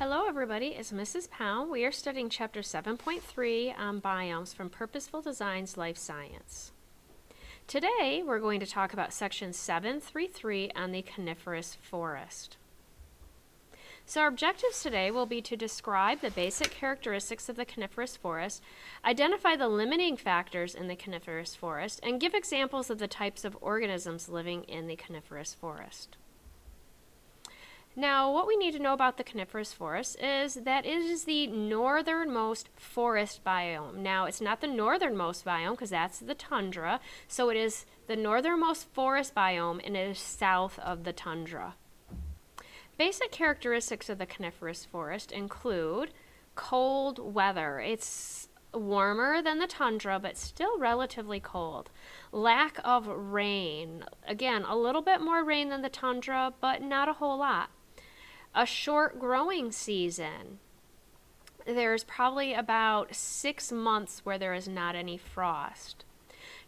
Hello everybody, it's Mrs. Powell. We are studying Chapter 7.3 on biomes from Purposeful Designs Life Science. Today we're going to talk about Section 7.3.3 on the Coniferous Forest. So our objectives today will be to describe the basic characteristics of the coniferous forest, identify the limiting factors in the coniferous forest, and give examples of the types of organisms living in the coniferous forest. Now, what we need to know about the coniferous forest is that it is the northernmost forest biome. Now, it's not the northernmost biome because that's the tundra, so it is the northernmost forest biome and it is south of the tundra. Basic characteristics of the coniferous forest include cold weather. It's warmer than the tundra, but still relatively cold. Lack of rain. Again, a little bit more rain than the tundra, but not a whole lot. A short growing season. There's probably about 6 months where there is not any frost.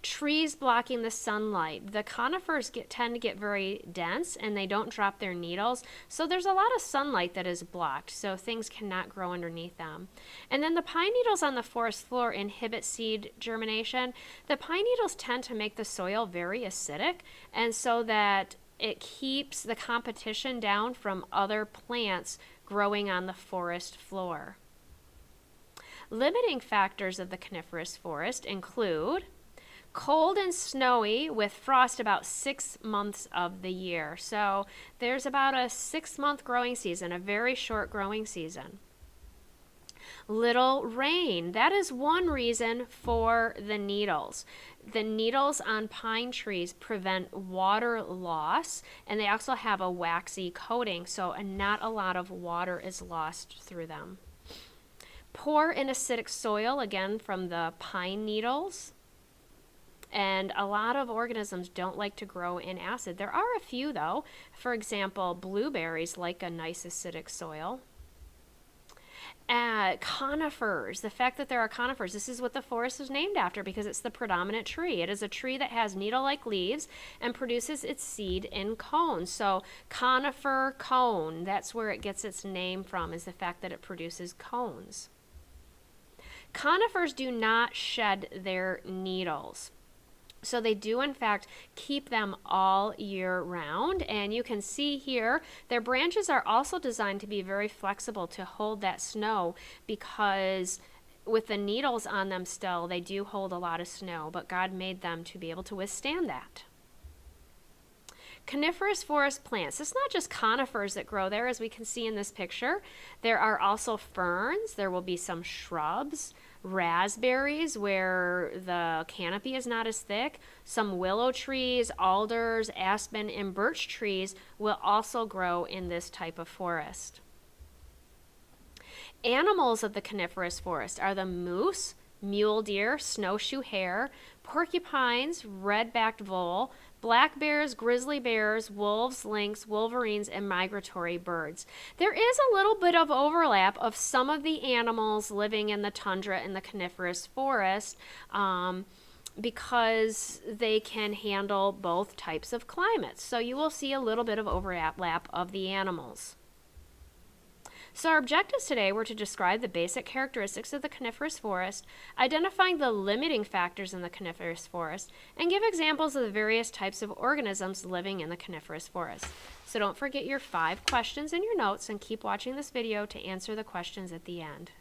Trees blocking the sunlight. The conifers tend to get very dense and they don't drop their needles, so there's a lot of sunlight that is blocked, so things cannot grow underneath them. And then the pine needles on the forest floor inhibit seed germination. The pine needles tend to make the soil very acidic, and so that it keeps the competition down from other plants growing on the forest floor. Limiting factors of the coniferous forest include cold and snowy with frost about 6 months of the year. So there's about a 6-month growing season, a very short growing season. Little rain. That is one reason for the needles. The needles on pine trees prevent water loss, and they also have a waxy coating, so not a lot of water is lost through them. Poor and acidic soil, again from the pine needles. And a lot of organisms don't like to grow in acid. There are a few though. For example, blueberries like a nice acidic soil. Conifers, the fact that there are conifers, this is what the forest is named after because it's the predominant tree. It is a tree that has needle-like leaves and produces its seed in cones. So conifer cone, that's where it gets its name from, is the fact that it produces cones. Conifers do not shed their needles. So they do, in fact, keep them all year round. And you can see here, their branches are also designed to be very flexible to hold that snow because with the needles on them still, they do hold a lot of snow, but God made them to be able to withstand that. Coniferous forest plants. It's not just conifers that grow there, as we can see in this picture. There are also ferns. There will be some shrubs, raspberries where the canopy is not as thick. Some willow trees, alders, aspen, and birch trees will also grow in this type of forest. Animals of the coniferous forest are the moose, mule deer, snowshoe hare, porcupines, red-backed vole, black bears, grizzly bears, wolves, lynx, wolverines, and migratory birds. There is a little bit of overlap of some of the animals living in the tundra and the coniferous forest because they can handle both types of climates. So you will see a little bit of overlap of the animals. So our objectives today were to describe the basic characteristics of the coniferous forest, identifying the limiting factors in the coniferous forest, and give examples of the various types of organisms living in the coniferous forest. So don't forget your 5 questions in your notes and keep watching this video to answer the questions at the end.